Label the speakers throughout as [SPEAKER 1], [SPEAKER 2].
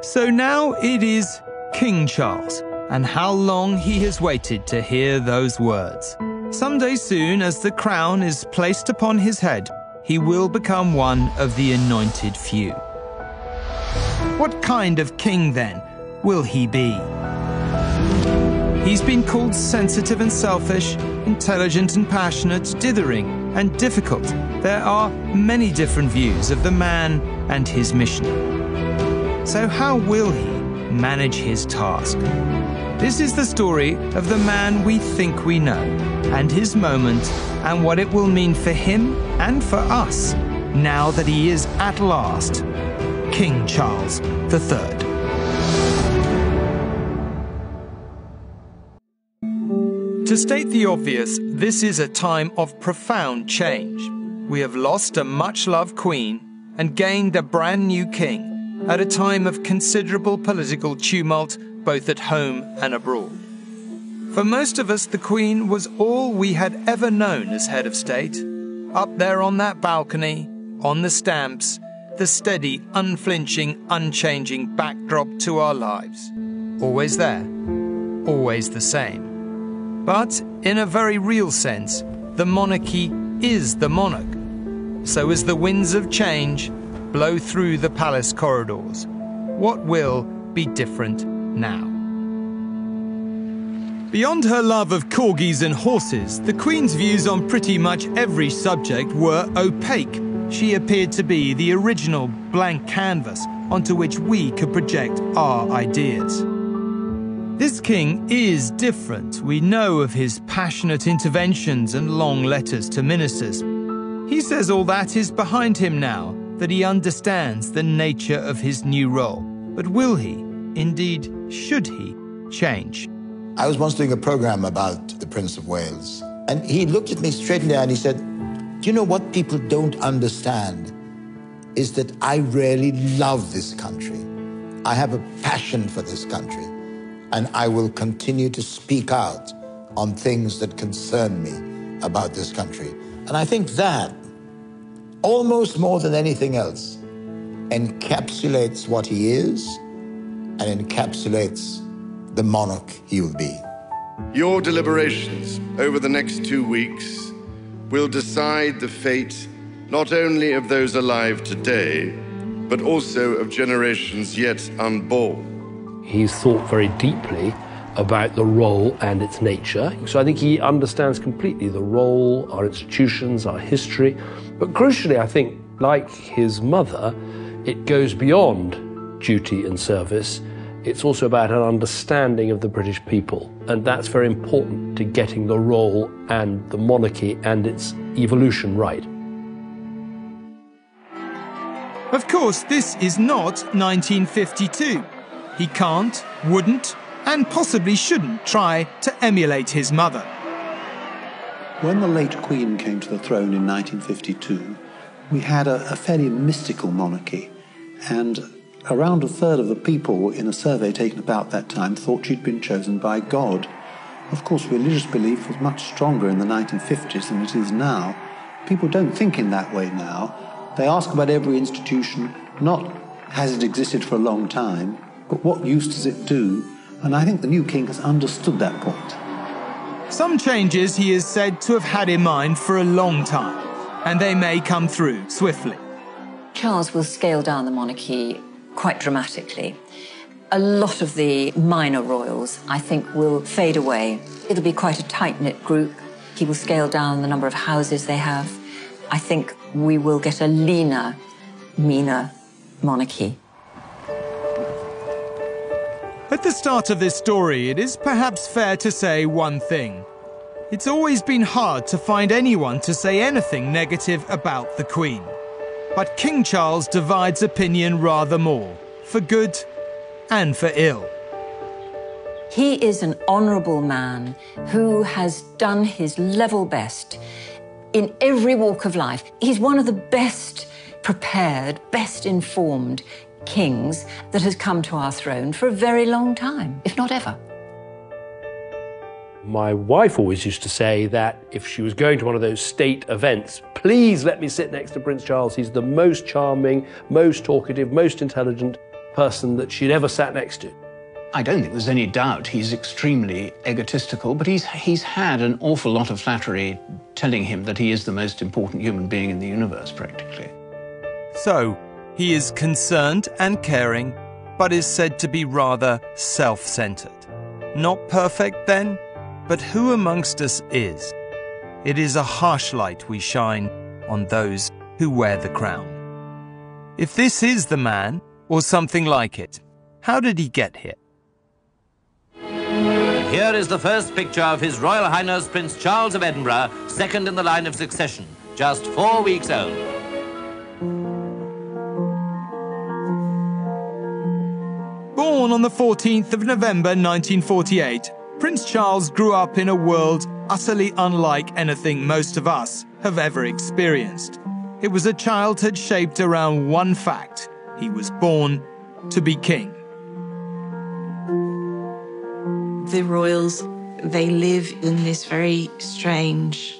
[SPEAKER 1] So now it is King Charles, and how long he has waited to hear those words. Someday soon, as the crown is placed upon his head, he will become one of the anointed few. What kind of king, then, will he be? He's been called sensitive and selfish, intelligent and passionate, dithering and difficult. There are many different views of the man and his mission. So how will he manage his task? This is the story of the man we think we know, and his moment, and what it will mean for him and for us, now that he is at last King Charles III. To state the obvious, this is a time of profound change. We have lost a much-loved queen and gained a brand new king at a time of considerable political tumult both at home and abroad. For most of us, the queen was all we had ever known as head of state. Up there on that balcony, on the stamps, the steady, unflinching, unchanging backdrop to our lives. Always there, always the same. But in a very real sense, the monarchy is the monarch. So as the winds of change blow through the palace corridors, what will be different now? Beyond her love of corgis and horses, the Queen's views on pretty much every subject were opaque. She appeared to be the original blank canvas onto which we could project our ideas. This king is different. We know of his passionate interventions and long letters to ministers. He says all that is behind him now, that he understands the nature of his new role. But will he, indeed should he, change?
[SPEAKER 2] I was once doing a program about the Prince of Wales, and he looked at me straight in the eye and he said, "Do you know what people don't understand is that I really love this country. I have a passion for this country. And I will continue to speak out on things that concern me about this country." And I think that, almost more than anything else, encapsulates what he is and encapsulates the monarch he will be.
[SPEAKER 3] Your deliberations over the next 2 weeks will decide the fate not only of those alive today, but also of generations yet unborn.
[SPEAKER 4] He's thought very deeply about the role and its nature. So I think he understands completely the role, our institutions, our history. But crucially, I think, like his mother, it goes beyond duty and service. It's also about an understanding of the British people. And that's very important to getting the role and the monarchy and its evolution right.
[SPEAKER 1] Of course, this is not 1952. He can't, wouldn't, and possibly shouldn't try to emulate his mother.
[SPEAKER 5] When the late Queen came to the throne in 1952, we had a fairly mystical monarchy, and around a third of the people in a survey taken about that time thought she'd been chosen by God. Of course, religious belief was much stronger in the 1950s than it is now. People don't think in that way now. They ask about every institution, not has it existed for a long time, but what use does it do? And I think the new king has understood that point.
[SPEAKER 1] Some changes he is said to have had in mind for a long time, and they may come through swiftly.
[SPEAKER 6] Charles will scale down the monarchy quite dramatically. A lot of the minor royals, I think, will fade away. It'll be quite a tight-knit group. He will scale down the number of houses they have. I think we will get a leaner, meaner monarchy.
[SPEAKER 1] At the start of this story, it is perhaps fair to say one thing. It's always been hard to find anyone to say anything negative about the Queen. But King Charles divides opinion rather more, for good and for ill.
[SPEAKER 6] He is an honourable man who has done his level best in every walk of life. He's one of the best prepared, best informed kings that has come to our throne for a very long time, if not ever.
[SPEAKER 4] My wife always used to say that if she was going to one of those state events, please let me sit next to Prince Charles. He's the most charming, most talkative, most intelligent. person that she'd ever sat next to.
[SPEAKER 7] I don't think there's any doubt he's extremely egotistical, but he's had an awful lot of flattery telling him that he is the most important human being in the universe, practically.
[SPEAKER 1] So, he is concerned and caring, but is said to be rather self-centered. Not perfect then, but who amongst us is? It is a harsh light we shine on those who wear the crown. If this is the man, or something like it, how did he get here?
[SPEAKER 8] Here is the first picture of His Royal Highness Prince Charles of Edinburgh, second in the line of succession, just 4 weeks old.
[SPEAKER 1] Born on the 14th of November 1948, Prince Charles grew up in a world utterly unlike anything most of us have ever experienced. It was a childhood shaped around one fact: he was born to be king.
[SPEAKER 9] The royals, they live in this very strange,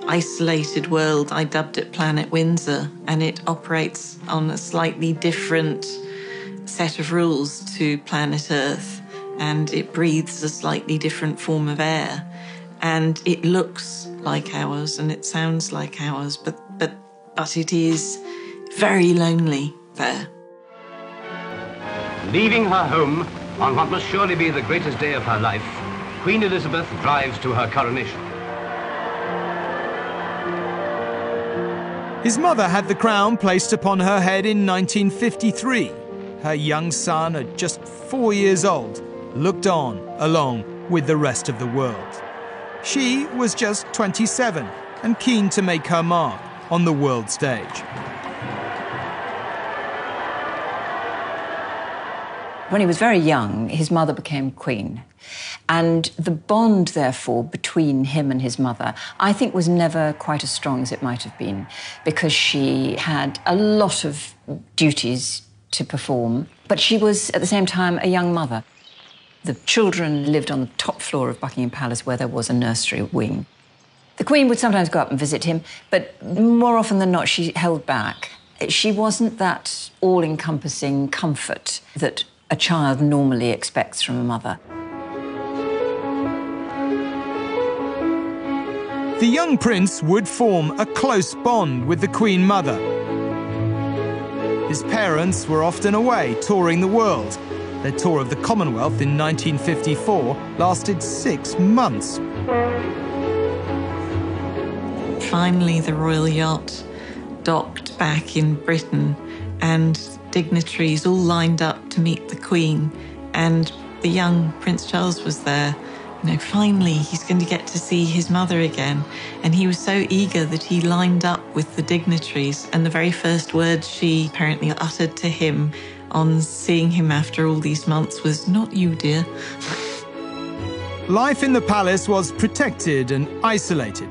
[SPEAKER 9] isolated world. I dubbed it Planet Windsor, and it operates on a slightly different set of rules to planet Earth, and it breathes a slightly different form of air, and it looks like ours and it sounds like ours, but it is very lonely there.
[SPEAKER 10] Leaving her home on what must surely be the greatest day of her life, Queen Elizabeth drives to her coronation.
[SPEAKER 1] His mother had the crown placed upon her head in 1953. Her young son, at just 4 years old, looked on along with the rest of the world. She was just 27 and keen to make her mark on the world stage.
[SPEAKER 6] When he was very young, his mother became queen. And the bond, therefore, between him and his mother, I think was never quite as strong as it might have been, because she had a lot of duties to perform, but she was, at the same time, a young mother. The children lived on the top floor of Buckingham Palace, where there was a nursery wing. The Queen would sometimes go up and visit him, but more often than not, she held back. She wasn't that all-encompassing comfort that a child normally expects from a mother.
[SPEAKER 1] The young prince would form a close bond with the Queen Mother. His parents were often away touring the world. Their tour of the Commonwealth in 1954 lasted 6 months.
[SPEAKER 9] Finally, the royal yacht docked back in Britain, and dignitaries all lined up to meet the Queen, and the young Prince Charles was there. You know, finally he's going to get to see his mother again, and he was so eager that he lined up with the dignitaries, and the very first words she apparently uttered to him on seeing him after all these months was, "Not you, dear."
[SPEAKER 1] Life in the palace was protected and isolated.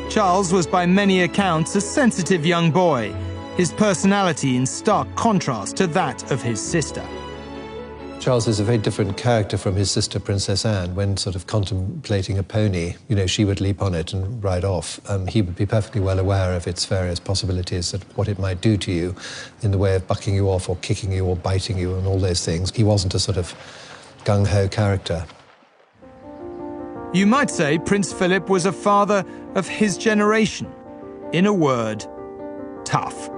[SPEAKER 1] Charles was by many accounts a sensitive young boy, his personality in stark contrast to that of his sister.
[SPEAKER 11] Charles is a very different character from his sister, Princess Anne. When sort of contemplating a pony, you know, she would leap on it and ride off. He would be perfectly well aware of its various possibilities, that what it might do to you in the way of bucking you off or kicking you or biting you and all those things. He wasn't a sort of gung-ho character.
[SPEAKER 1] You might say Prince Philip was a father of his generation. In a word, tough.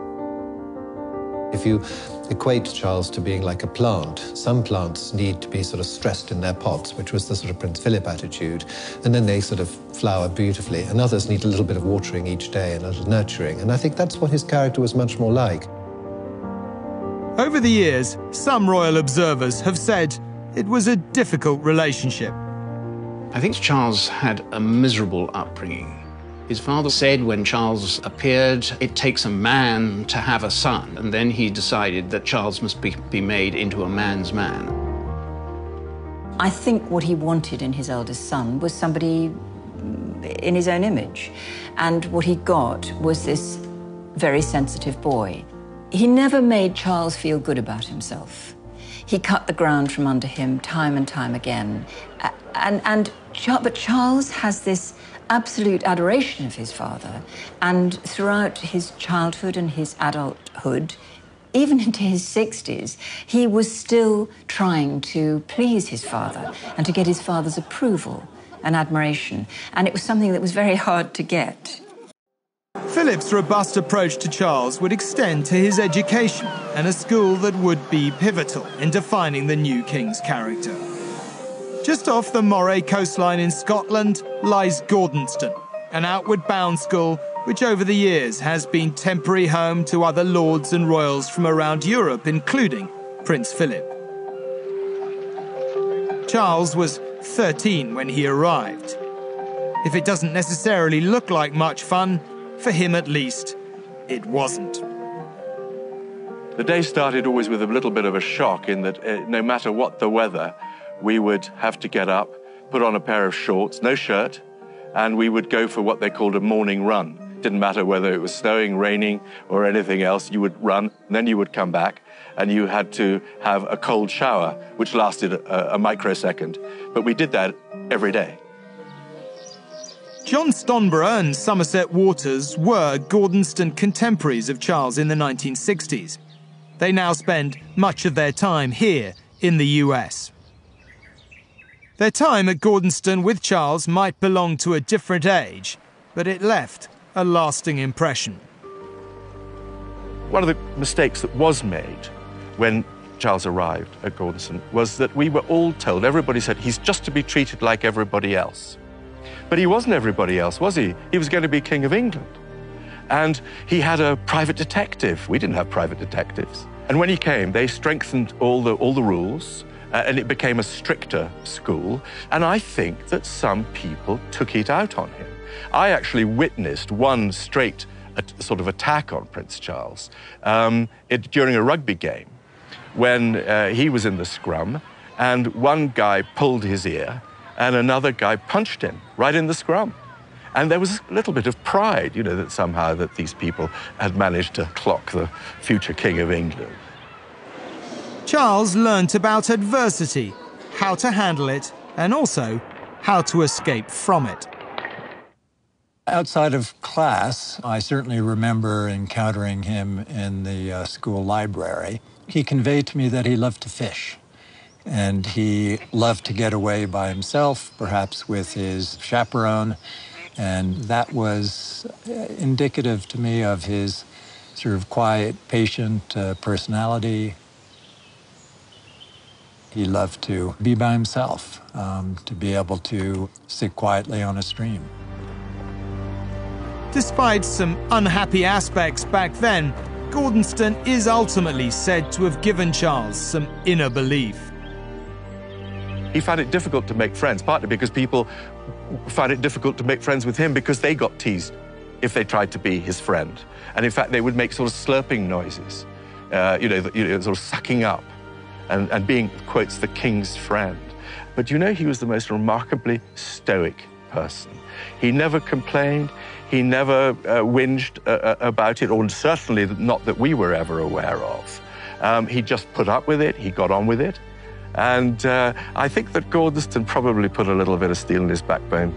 [SPEAKER 11] If you equate Charles to being like a plant, some plants need to be sort of stressed in their pots, which was the sort of Prince Philip attitude, and then they sort of flower beautifully, and others need a little bit of watering each day and a little nurturing, and I think that's what his character was much more like.
[SPEAKER 1] Over the years, some royal observers have said it was a difficult relationship.
[SPEAKER 7] I think Charles had a miserable upbringing. His father said when Charles appeared, it takes a man to have a son, and then he decided that Charles must be made into a man's man.
[SPEAKER 6] I think what he wanted in his eldest son was somebody in his own image, and what he got was this very sensitive boy. He never made Charles feel good about himself. He cut the ground from under him time and time again. But Charles has this absolute adoration of his father, and throughout his childhood and his adulthood, Even into his 60s, he was still trying to please his father and to get his father's approval and admiration, and it was something that was very hard to get.
[SPEAKER 1] Philip's robust approach to Charles would extend to his education and a school that would be pivotal in defining the new king's character. Just off the Moray coastline in Scotland lies Gordonston, an outward-bound school which over the years has been temporary home to other lords and royals from around Europe, including Prince Philip. Charles was 13 when he arrived. If it doesn't necessarily look like much fun, for him at least, it wasn't.
[SPEAKER 12] The day started always with a little bit of a shock in that no matter what the weather, we would have to get up, put on a pair of shorts, no shirt, and we would go for what they called a morning run. Didn't matter whether it was snowing, raining, or anything else, you would run, and then you would come back, and you had to have a cold shower, which lasted a microsecond. But we did that every day.
[SPEAKER 1] John Stonborough and Somerset Waters were Gordonston contemporaries of Charles in the 1960s. They now spend much of their time here in the US. Their time at Gordonston with Charles might belong to a different age, but it left a lasting impression.
[SPEAKER 12] One of the mistakes that was made when Charles arrived at Gordonston was that we were all told, everybody said, he's just to be treated like everybody else. But he wasn't everybody else, was he? He was going to be King of England. And he had a private detective. We didn't have private detectives. And when he came, they strengthened all the rules, and it became a stricter school. And I think that some people took it out on him. I actually witnessed one straight sort of attack on Prince Charles during a rugby game when he was in the scrum, and one guy pulled his ear, and another guy punched him right in the scrum. And there was a little bit of pride, you know, that somehow that these people had managed to clock the future King of England.
[SPEAKER 1] Charles learnt about adversity, how to handle it, and also how to escape from it.
[SPEAKER 13] Outside of class, I certainly remember encountering him in the school library. He conveyed to me that he loved to fish. And he loved to get away by himself, perhaps with his chaperone. And that was indicative to me of his sort of quiet, patient personality. He loved to be by himself, to be able to sit quietly on a stream.
[SPEAKER 1] Despite some unhappy aspects back then, Gordonston is ultimately said to have given Charles some inner belief.
[SPEAKER 12] He found it difficult to make friends, partly because people found it difficult to make friends with him because they got teased if they tried to be his friend. And in fact, they would make sort of slurping noises, sort of sucking up and being, quotes, the king's friend. But you know, he was the most remarkably stoic person. He never complained, he never whinged about it, or certainly not that we were ever aware of. He just put up with it, he got on with it. And I think that Gordonston probably put a little bit of steel in his backbone.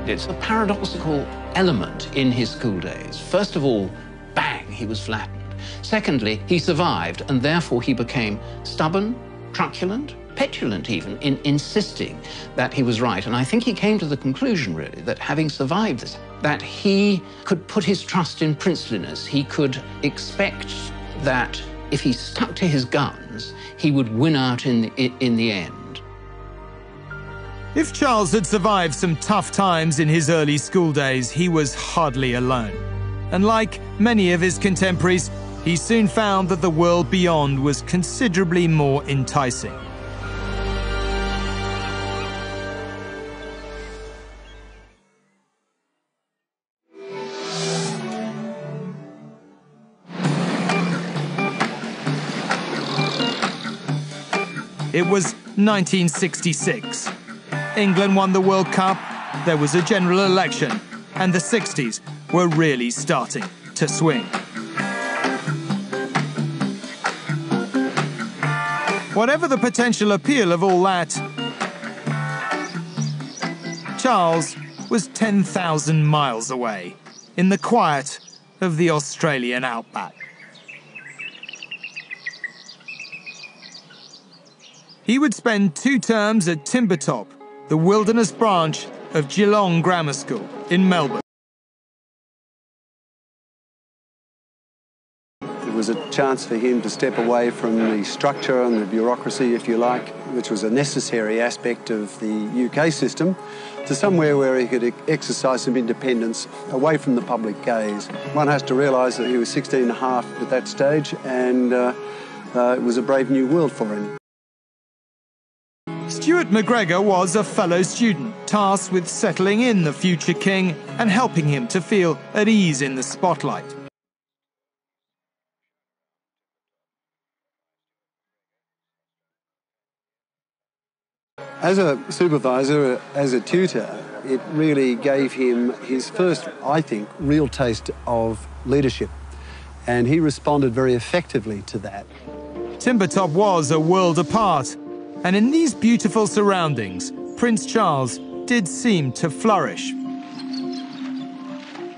[SPEAKER 7] It's a paradoxical element in his school days. First of all, bang, he was flattened. Secondly, he survived, and therefore he became stubborn, truculent, petulant even, in insisting that he was right. And I think he came to the conclusion, really, that having survived this, that he could put his trust in princeliness. He could expect that if he stuck to his guns, he would win out in the end.
[SPEAKER 1] If Charles had survived some tough times in his early school days, he was hardly alone. And like many of his contemporaries, he soon found that the world beyond was considerably more enticing. It was 1966. England won the World Cup, there was a general election, and the 60s were really starting to swing. Whatever the potential appeal of all that, Charles was 10,000 miles away, in the quiet of the Australian outback. He would spend 2 terms at Timbertop, the wilderness branch of Geelong Grammar School in Melbourne.
[SPEAKER 5] It was a chance for him to step away from the structure and the bureaucracy, if you like, which was a necessary aspect of the UK system, to somewhere where he could exercise some independence away from the public gaze. One has to realise that he was 16 and a half at that stage, and it was a brave new world for him.
[SPEAKER 1] Stuart McGregor was a fellow student tasked with settling in the future king and helping him to feel at ease in the spotlight.
[SPEAKER 5] As a supervisor, as a tutor, it really gave him his first, I think, real taste of leadership. And he responded very effectively to that.
[SPEAKER 1] Timbertop was a world apart, and in these beautiful surroundings, Prince Charles did seem to flourish.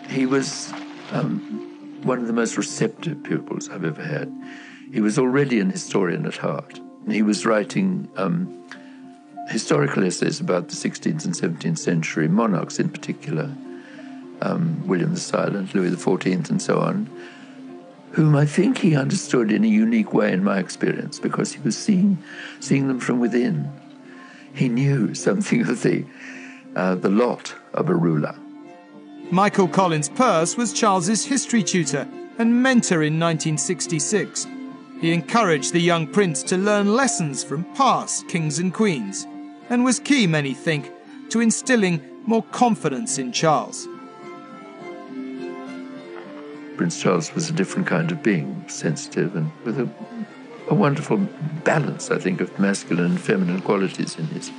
[SPEAKER 14] He was one of the most receptive pupils I've ever had. He was already an historian at heart. He was writing historical essays about the 16th and 17th century monarchs in particular, William the Silent, Louis XIV, and so on, whom I think he understood in a unique way in my experience, because he was seeing them from within. He knew something of the lot of a ruler.
[SPEAKER 1] Michael Collins Peirce was Charles's history tutor and mentor in 1966. He encouraged the young prince to learn lessons from past kings and queens, and was key, many think, to instilling more confidence in Charles.
[SPEAKER 14] Prince Charles was a different kind of being, sensitive and with a wonderful balance, I think, of masculine and feminine qualities in his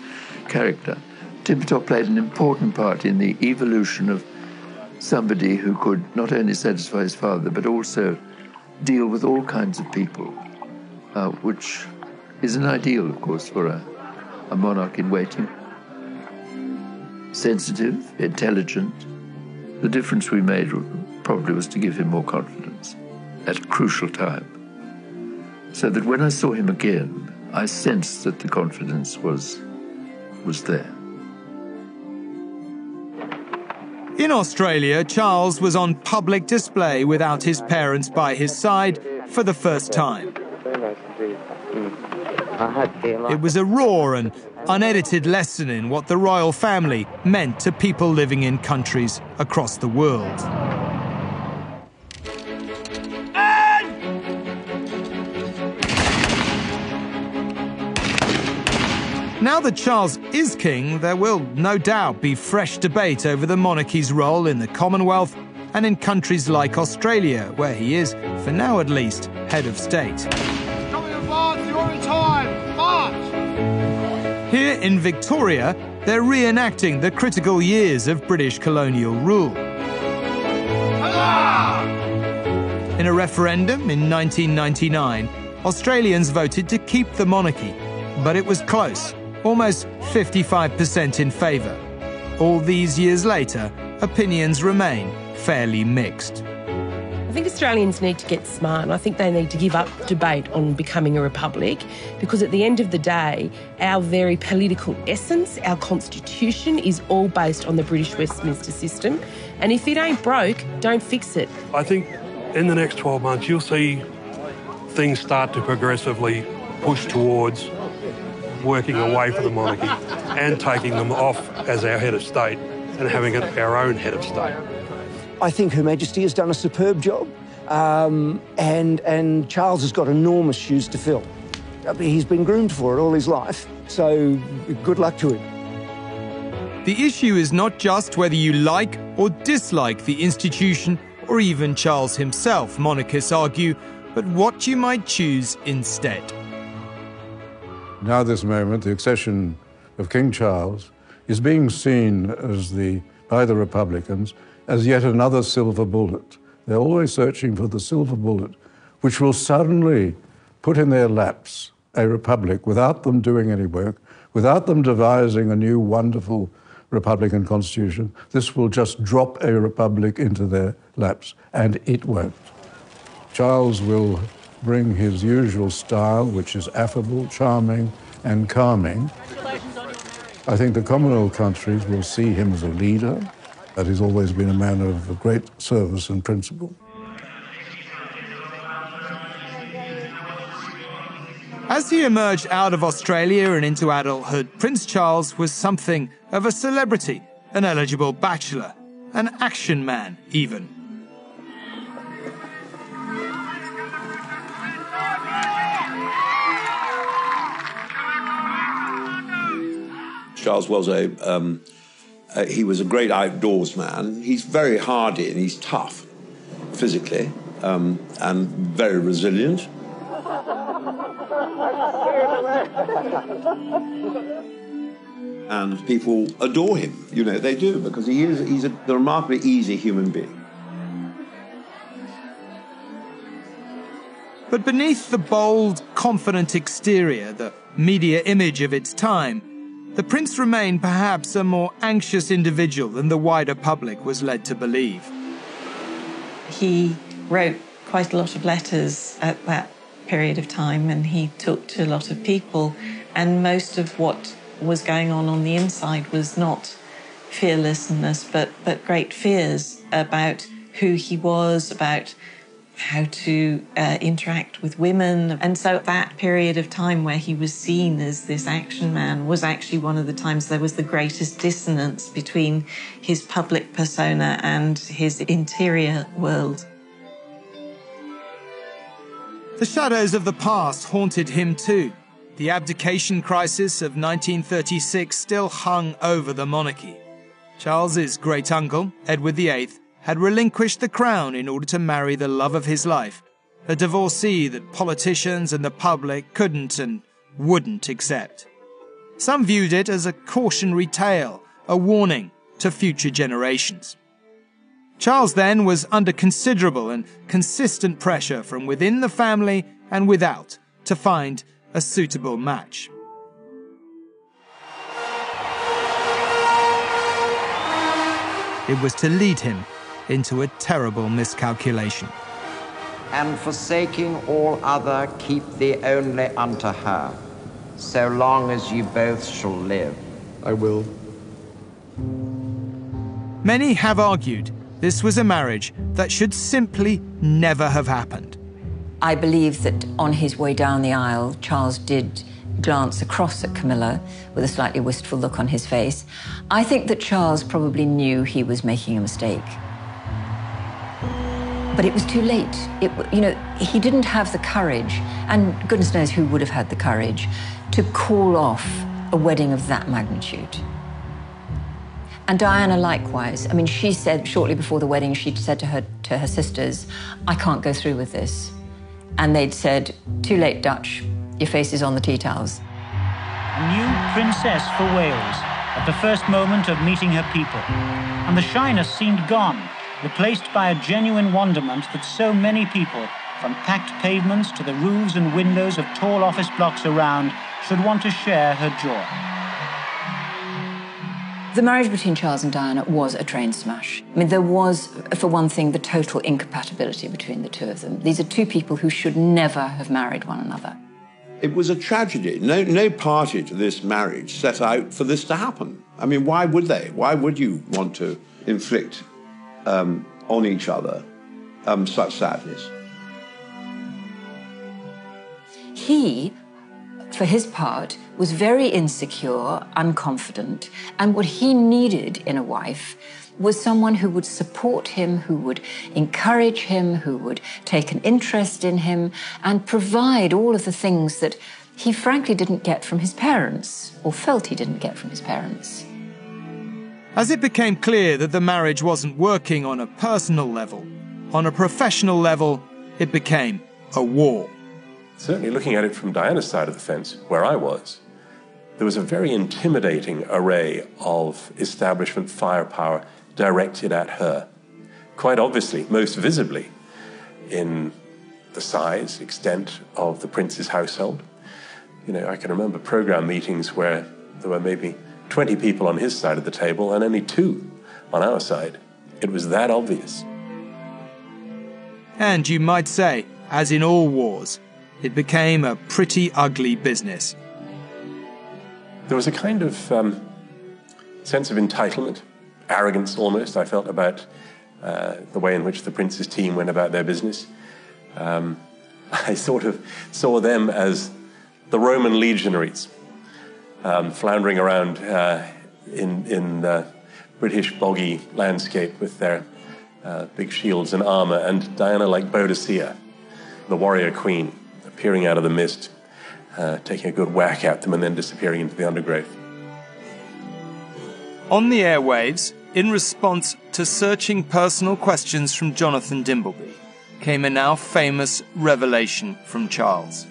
[SPEAKER 14] character. Timbertop played an important part in the evolution of somebody who could not only satisfy his father, but also deal with all kinds of people, which is an ideal, of course, for a monarch in waiting. Sensitive, intelligent. The difference we made probably was to give him more confidence at a crucial time, so that when I saw him again, I sensed that the confidence was there.
[SPEAKER 1] In Australia, Charles was on public display without his parents by his side for the first time. It was a raw and unedited lesson in what the royal family meant to people living in countries across the world. Now that Charles is king, there will no doubt be fresh debate over the monarchy's role in the Commonwealth and in countries like Australia, where he is, for now at least, head of state.
[SPEAKER 15] You're in time! March!
[SPEAKER 1] Here in Victoria, they're reenacting the critical years of British colonial rule. In a referendum in 1999, Australians voted to keep the monarchy, but it was close, almost 55% in favour. All these years later, opinions remain fairly mixed.
[SPEAKER 16] I think Australians need to get smart, and I think they need to give up debate on becoming a republic, because at the end of the day, our very political essence, our constitution, is all based on the British Westminster system. And if it ain't broke, don't fix it.
[SPEAKER 17] I think in the next 12 months, you'll see things start to progressively push towards working away from the monarchy and taking them off as our head of state and having our own head of state.
[SPEAKER 18] I think Her Majesty has done a superb job, and Charles has got enormous shoes to fill. He's been groomed for it all his life, so good luck to him.
[SPEAKER 1] The issue is not just whether you like or dislike the institution or even Charles himself, monarchists argue, but what you might choose instead.
[SPEAKER 19] Now this moment, the accession of King Charles is being seen by the Republicans as yet another silver bullet. They're always searching for the silver bullet, which will suddenly put in their laps a republic without them doing any work, without them devising a new wonderful Republican constitution. This will just drop a republic into their laps, and it won't. Charles will bring his usual style, which is affable, charming, and calming. I think the Commonwealth countries will see him as a leader, that he's always been a man of great service and principle.
[SPEAKER 1] As he emerged out of Australia and into adulthood, Prince Charles was something of a celebrity, an eligible bachelor, an action man even.
[SPEAKER 20] Charles was he was a great outdoors man. He's very hardy and he's tough physically and very resilient. And people adore him, you know, they do, because he's a remarkably easy human being.
[SPEAKER 1] But beneath the bold, confident exterior, the media image of its time, the prince remained perhaps a more anxious individual than the wider public was led to believe.
[SPEAKER 9] He wrote quite a lot of letters at that period of time, and he talked to a lot of people, and most of what was going on the inside was not fearlessness, but great fears about who he was, about how to interact with women. And so that period of time where he was seen as this action man was actually one of the times there was the greatest dissonance between his public persona and his interior world.
[SPEAKER 1] The shadows of the past haunted him too. The abdication crisis of 1936 still hung over the monarchy. Charles's great-uncle, Edward VIII, had relinquished the crown in order to marry the love of his life, a divorcee that politicians and the public couldn't and wouldn't accept. Some viewed it as a cautionary tale, a warning to future generations. Charles then was under considerable and consistent pressure from within the family and without to find a suitable match. It was to lead him into a terrible miscalculation.
[SPEAKER 21] And forsaking all other, keep thee only unto her, so long as ye both shall live.
[SPEAKER 12] I will.
[SPEAKER 1] Many have argued this was a marriage that should simply never have happened.
[SPEAKER 6] I believe that on his way down the aisle, Charles did glance across at Camilla with a slightly wistful look on his face. I think that Charles probably knew he was making a mistake. But it was too late. He didn't have the courage, and goodness knows who would have had the courage, to call off a wedding of that magnitude. And Diana likewise. I mean, she said shortly before the wedding, she'd said to her sisters, "I can't go through with this." And they'd said, "Too late, Dutch. Your face is on the tea towels."
[SPEAKER 22] A new princess for Wales at the first moment of meeting her people. And the shyness seemed gone, replaced by a genuine wonderment that so many people, from packed pavements to the roofs and windows of tall office blocks around, should want to share her joy.
[SPEAKER 6] The marriage between Charles and Diana was a train smash. I mean, there was, for one thing, the total incompatibility between the two of them. These are two people who should never have married one another.
[SPEAKER 20] It was a tragedy. No party to this marriage set out for this to happen. I mean, why would they? Why would you want to inflict on each other such sadness?
[SPEAKER 6] He, for his part, was very insecure, unconfident, and what he needed in a wife was someone who would support him, who would encourage him, who would take an interest in him, and provide all of the things that he frankly didn't get from his parents, or felt he didn't get from his parents.
[SPEAKER 1] As it became clear that the marriage wasn't working on a personal level, on a professional level, it became a war.
[SPEAKER 23] Certainly looking at it from Diana's side of the fence, where I was, there was a very intimidating array of establishment firepower directed at her. Quite obviously, most visibly, in the size, extent of the prince's household. You know, I can remember program meetings where there were maybe 20 people on his side of the table and only 2 on our side. It was that obvious.
[SPEAKER 1] And you might say, as in all wars, it became a pretty ugly business.
[SPEAKER 23] There was a kind of sense of entitlement, arrogance almost, I felt, about the way in which the prince's team went about their business. I sort of saw them as the Roman legionaries, floundering around in the British boggy landscape with their big shields and armor, and Diana like Boadicea, the warrior queen, appearing out of the mist, taking a good whack at them and then disappearing into the undergrowth.
[SPEAKER 1] On the airwaves, in response to searching personal questions from Jonathan Dimbleby, came a now famous revelation from Charles.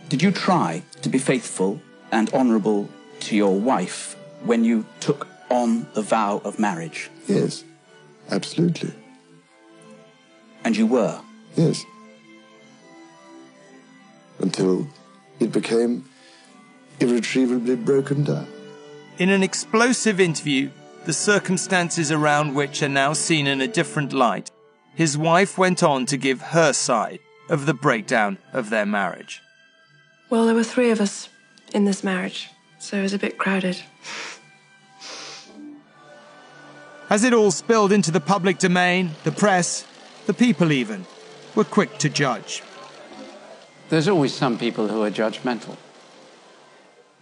[SPEAKER 2] Did you try to be faithful and honourable to your wife when you took on the vow of marriage?
[SPEAKER 3] Yes, absolutely.
[SPEAKER 2] And you were?
[SPEAKER 3] Yes. Until it became irretrievably broken down.
[SPEAKER 1] In an explosive interview, the circumstances around which are now seen in a different light, his wife went on to give her side of the breakdown of their marriage.
[SPEAKER 4] Well, there were 3 of us in this marriage, so it was a bit crowded.
[SPEAKER 1] As it all spilled into the public domain, the press, the people even, were quick to judge.
[SPEAKER 7] There's always some people who are judgmental.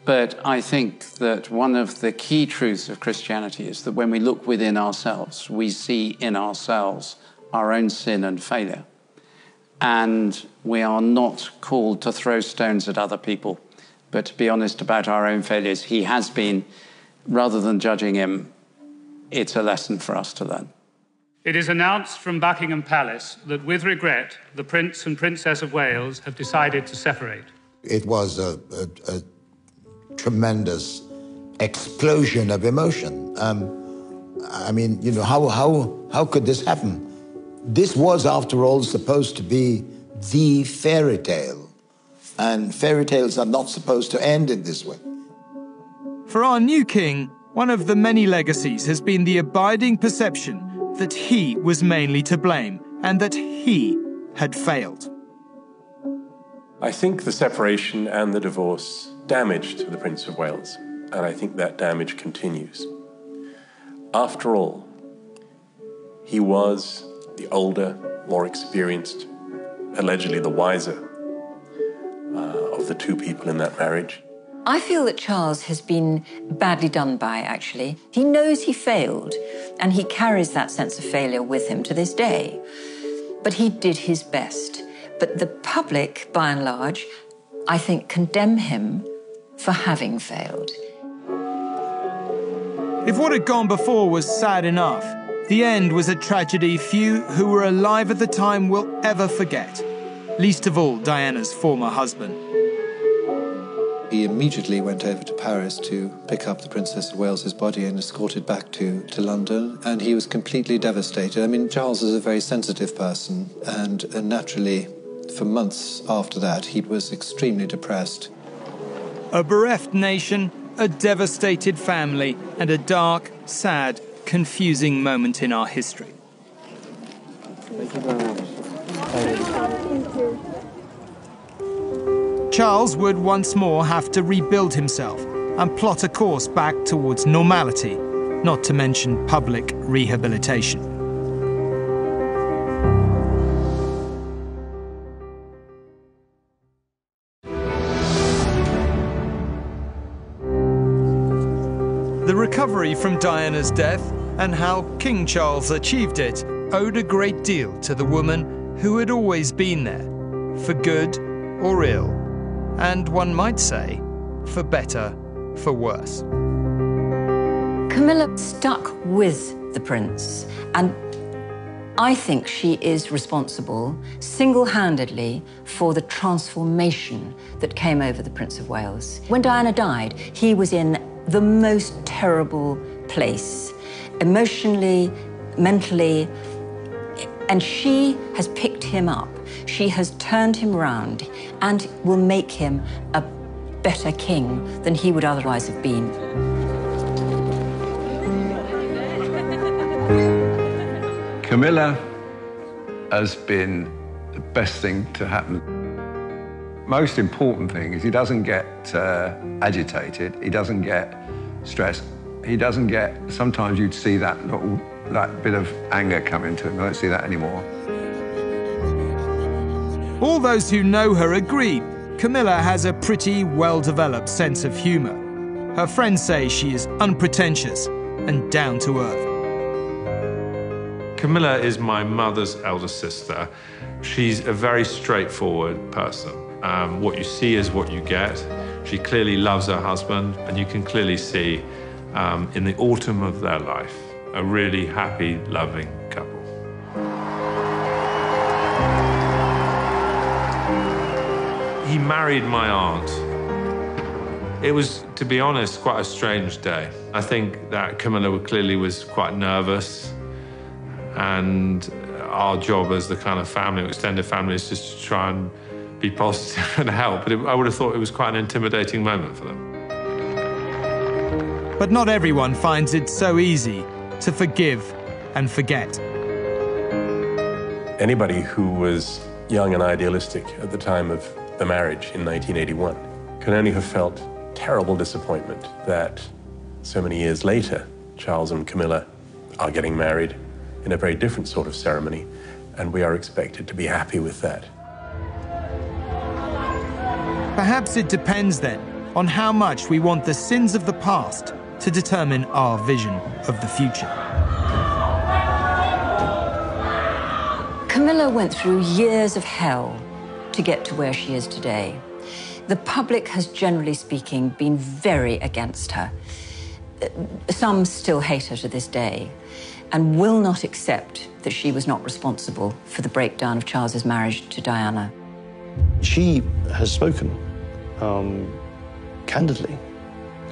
[SPEAKER 7] But I think that one of the key truths of Christianity is that when we look within ourselves, we see in ourselves our own sin and failure. And we are not called to throw stones at other people, but to be honest about our own failures. He has been, rather than judging him, it's a lesson for us to learn.
[SPEAKER 24] It is announced from Buckingham Palace that, with regret, the Prince and Princess of Wales have decided to separate.
[SPEAKER 25] It was a tremendous explosion of emotion. I mean, you know, how could this happen? This was, after all, supposed to be the fairy tale. And fairy tales are not supposed to end in this way.
[SPEAKER 1] For our new king, one of the many legacies has been the abiding perception that he was mainly to blame and that he had failed.
[SPEAKER 23] I think the separation and the divorce damaged the Prince of Wales, and I think that damage continues. After all, he was the older, more experienced, allegedly the wiser of the 2 people in that marriage.
[SPEAKER 6] I feel that Charles has been badly done by, actually. He knows he failed, and he carries that sense of failure with him to this day. But he did his best. But the public, by and large, I think, condemn him for having failed.
[SPEAKER 1] If what had gone before was sad enough, the end was a tragedy few who were alive at the time will ever forget, least of all Diana's former husband.
[SPEAKER 11] He immediately went over to Paris to pick up the Princess of Wales's body and escort it back to London, and he was completely devastated. I mean, Charles is a very sensitive person, and naturally, for months after that, he was extremely depressed.
[SPEAKER 1] A bereft nation, a devastated family, and a dark, sad, confusing moment in our history.
[SPEAKER 3] Thank you very much.
[SPEAKER 1] Thank you. Charles would once more have to rebuild himself and plot a course back towards normality, not to mention public rehabilitation. The recovery from Diana's death and how King Charles achieved it owed a great deal to the woman who had always been there, for good or ill. And one might say, for better, for worse.
[SPEAKER 6] Camilla stuck with the prince, and I think she is responsible, single-handedly, for the transformation that came over the Prince of Wales. When Diana died, he was in the most terrible place, emotionally, mentally, and she has picked him up. She has turned him round and will make him a better king than he would otherwise have been.
[SPEAKER 3] Camilla has been the best thing to happen.
[SPEAKER 5] most important thing is he doesn't get agitated, he doesn't get stressed, he doesn't get, sometimes you'd see that bit of anger come into him. I don't see that anymore.
[SPEAKER 1] All those who know her agree Camilla has a pretty well-developed sense of humour. Her friends say she is unpretentious and down to earth.
[SPEAKER 23] Camilla is my mother's elder sister. She's a very straightforward person. What you see is what you get. She clearly loves her husband, and you can clearly see in the autumn of their life, a really happy, loving couple. He married my aunt. It was, to be honest, quite a strange day. I think that Camilla clearly was quite nervous, and our job as the kind of family, extended family, is just to try and be positive and help. But I would have thought it was quite an intimidating moment for them.
[SPEAKER 1] But not everyone finds it so easy to forgive and forget.
[SPEAKER 23] Anybody who was young and idealistic at the time of the marriage in 1981 can only have felt terrible disappointment that so many years later, Charles and Camilla are getting married in a very different sort of ceremony, and we are expected to be happy with that.
[SPEAKER 1] Perhaps it depends then on how much we want the sins of the past to determine our vision of the future.
[SPEAKER 6] Camilla went through years of hell to get to where she is today. The public has, generally speaking, been very against her. Some still hate her to this day and will not accept that she was not responsible for the breakdown of Charles's marriage to Diana.
[SPEAKER 8] She has spoken candidly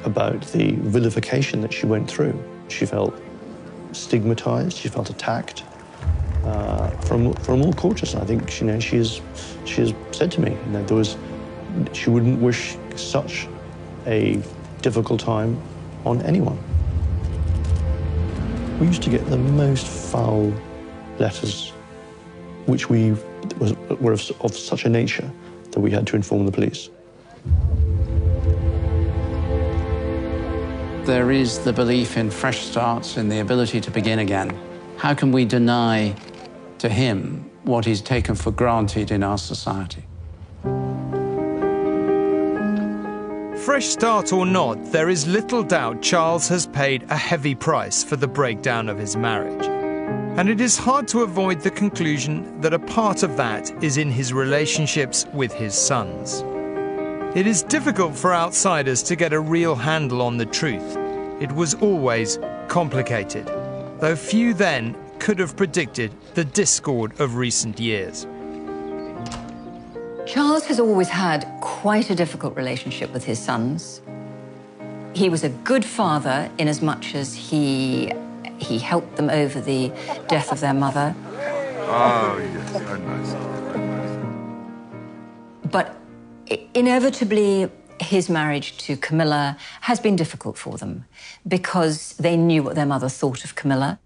[SPEAKER 8] about the vilification that she went through. She felt stigmatized, she felt attacked from all quarters. I think she has said to me that she wouldn't wish such a difficult time on anyone. We used to get the most foul letters, which were of such a nature that we had to inform the police.
[SPEAKER 7] There is the belief in fresh starts and the ability to begin again. How can we deny to him what is taken for granted in our society?
[SPEAKER 1] Fresh start or not, there is little doubt Charles has paid a heavy price for the breakdown of his marriage. And it is hard to avoid the conclusion that a part of that is in his relationships with his sons. It is difficult for outsiders to get a real handle on the truth. It was always complicated, though few then could have predicted the discord of recent years.
[SPEAKER 6] Charles has always had quite a difficult relationship with his sons. He was a good father in as much as he helped them over the death of their mother.
[SPEAKER 3] Oh, yes, so nice.
[SPEAKER 6] But inevitably, his marriage to Camilla has been difficult for them because they knew what their mother thought of Camilla.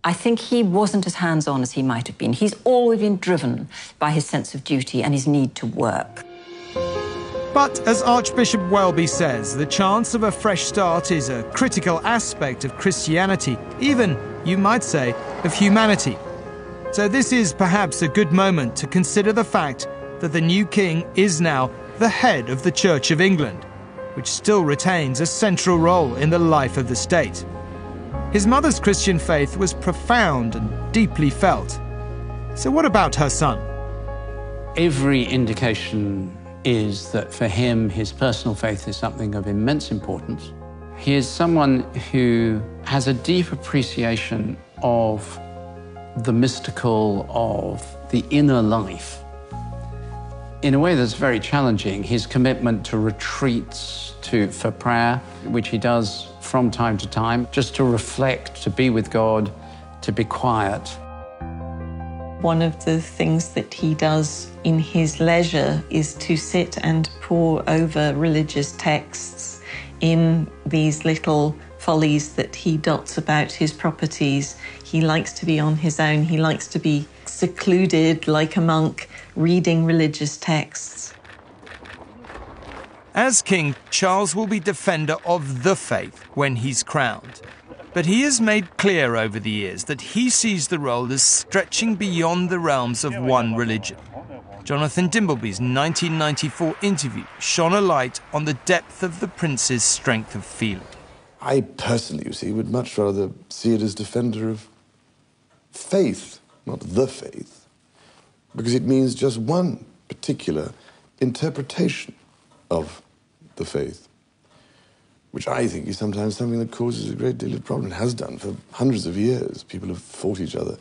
[SPEAKER 6] I think he wasn't as hands-on as he might have been. He's always been driven by his sense of duty and his need to work.
[SPEAKER 1] But as Archbishop Welby says, the chance of a fresh start is a critical aspect of Christianity, even, you might say, of humanity. So this is perhaps a good moment to consider the fact that the new king is now the head of the Church of England, which still retains a central role in the life of the state. His mother's Christian faith was profound and deeply felt. So what about her son?
[SPEAKER 7] Every indication is that for him, his personal faith is something of immense importance. He is someone who has a deep appreciation of the mystical, of the inner life. In a way that's very challenging, his commitment to retreats for prayer, which he does from time to time, just to reflect, to be with God, to be quiet.
[SPEAKER 9] One of the things that he does in his leisure is to sit and pore over religious texts in these little follies that he dots about his properties. He likes to be on his own. He likes to be secluded like a monk, reading religious texts.
[SPEAKER 1] As king, Charles will be defender of the faith when he's crowned. But he has made clear over the years that he sees the role as stretching beyond the realms of one religion. Jonathan Dimbleby's 1994 interview shone a light on the depth of the prince's strength of feeling.
[SPEAKER 10] I personally, you see, would much rather see it as defender of faith, not the faith, because it means just one particular interpretation of the faith, which I think is sometimes something that causes a great deal of problem. It has done for hundreds of years. People have fought each other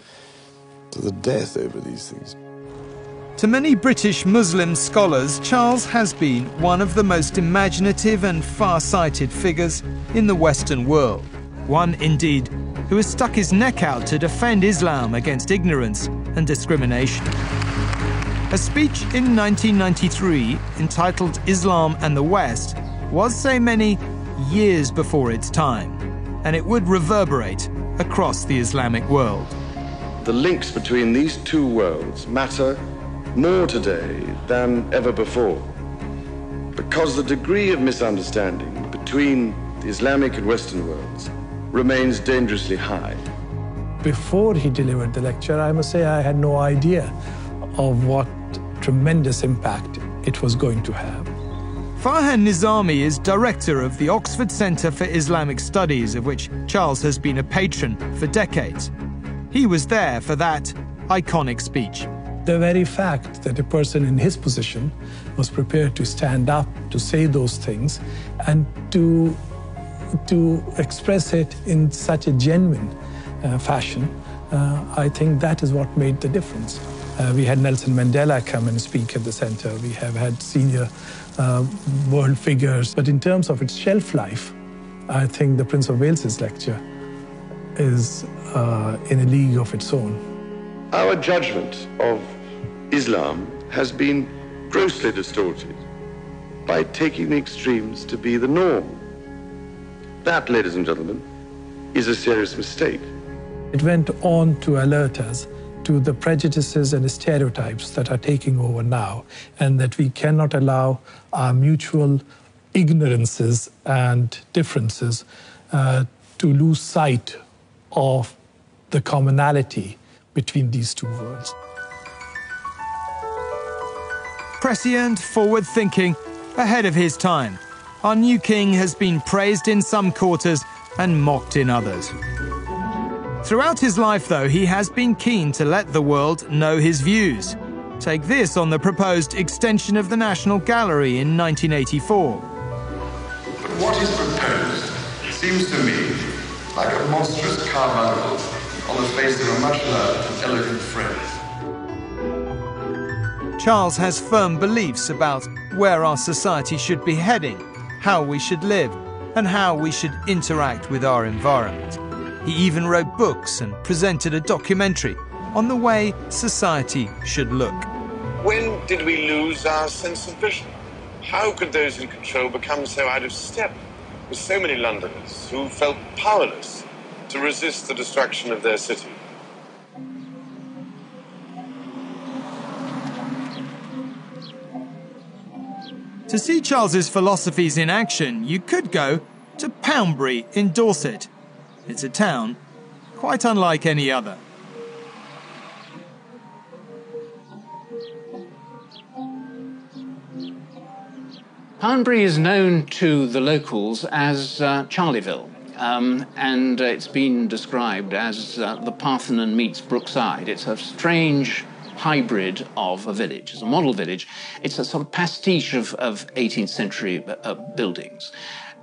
[SPEAKER 10] to the death over these things.
[SPEAKER 1] To many British Muslim scholars, Charles has been one of the most imaginative and far-sighted figures in the Western world. One, indeed, who has stuck his neck out to defend Islam against ignorance and discrimination. A speech in 1993 entitled Islam and the West was, say many, years before its time, and it would reverberate across the Islamic world.
[SPEAKER 10] The links between these two worlds matter more today than ever before, because the degree of misunderstanding between the Islamic and Western worlds remains dangerously high.
[SPEAKER 13] Before he delivered the lecture, I must say I had no idea of what tremendous impact it was going to have.
[SPEAKER 1] Farhan Nizami is director of the Oxford Centre for Islamic Studies, of which Charles has been a patron for decades. He was there for that iconic speech.
[SPEAKER 13] The very fact that a person in his position was prepared to stand up, to say those things, and to express it in such a genuine fashion, I think that is what made the difference. We had Nelson Mandela come and speak at the center. We have had senior world figures. But in terms of its shelf life, I think the Prince of Wales's lecture is in a league of its own.
[SPEAKER 10] Our judgment of Islam has been grossly distorted by taking the extremes to be the norm. That, ladies and gentlemen, is a serious mistake.
[SPEAKER 13] It went on to alert us to the prejudices and stereotypes that are taking over now, and that we cannot allow our mutual ignorances and differences to lose sight of the commonality between these two worlds.
[SPEAKER 1] Prescient, forward-thinking, ahead of his time, our new king has been praised in some quarters and mocked in others. Throughout his life, though, he has been keen to let the world know his views. Take this on the proposed extension of the National Gallery in 1984.
[SPEAKER 10] But what is proposed seems to me like a monstrous carbuncle on the face of a much loved and elegant friend.
[SPEAKER 1] Charles has firm beliefs about where our society should be heading, how we should live, and how we should interact with our environment. He even wrote books and presented a documentary on the way society should look.
[SPEAKER 14] When did we lose our sense of vision? How could those in control become so out of step with so many Londoners who felt powerless to resist the destruction of their city?
[SPEAKER 1] To see Charles's philosophies in action, you could go to Poundbury in Dorset. It's a town quite unlike any other.
[SPEAKER 7] Poundbury is known to the locals as Charleville, and it's been described as the Parthenon meets Brookside. It's a strange hybrid of a village. It's a model village. It's a sort of pastiche of 18th century buildings.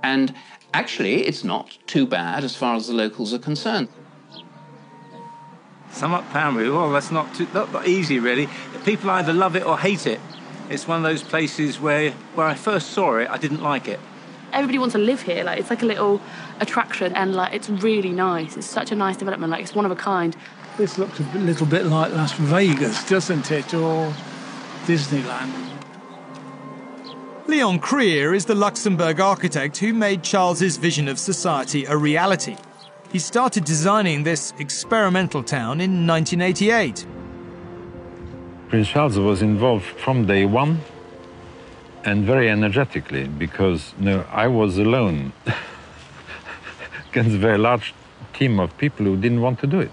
[SPEAKER 7] And actually, it's not too bad as far as the locals are concerned.
[SPEAKER 15] Sum up Poundbury, well, that's not easy, really. People either love it or hate it. It's one of those places where I first saw it, I didn't like it.
[SPEAKER 16] Everybody wants to live here. Like, it's like a little attraction, and like it's really nice. It's such a nice development. Like, it's one of a kind.
[SPEAKER 26] This looks a little bit like Las Vegas, doesn't it, or Disneyland?
[SPEAKER 1] Leon Krier is the Luxembourg architect who made Charles's vision of society a reality. He started designing this experimental town in 1988.
[SPEAKER 12] Prince Charles was involved from day one and very energetically, because I was alone against a very large team of people who didn't want to do it.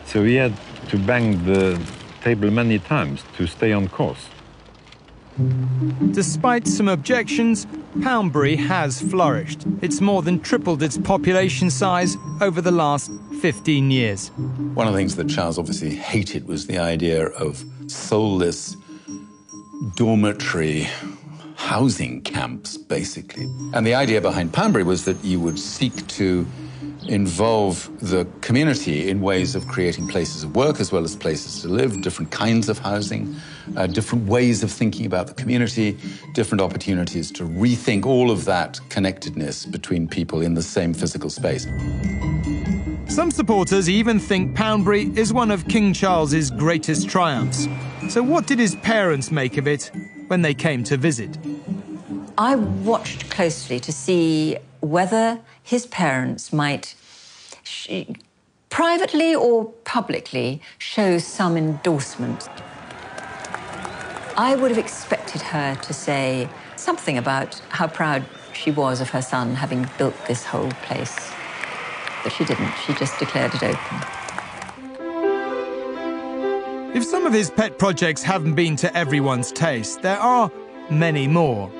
[SPEAKER 12] So he had to bang the table many times to stay on course.
[SPEAKER 1] Despite some objections, Poundbury has flourished. It's more than tripled its population size over the last 15 years.
[SPEAKER 17] One of the things that Charles obviously hated was the idea of soulless dormitory housing camps, basically. And the idea behind Poundbury was that you would seek to involve the community in ways of creating places of work as well as places to live, different kinds of housing, different ways of thinking about the community, different opportunities to rethink all of that connectedness between people in the same physical space.
[SPEAKER 1] Some supporters even think Poundbury is one of King Charles's greatest triumphs. So what did his parents make of it when they came to visit?
[SPEAKER 6] I watched closely to see whether his parents might privately or publicly show some endorsement. I would have expected her to say something about how proud she was of her son having built this whole place. But she didn't. She just declared it open.
[SPEAKER 1] If some of his pet projects haven't been to everyone's taste, there are many more.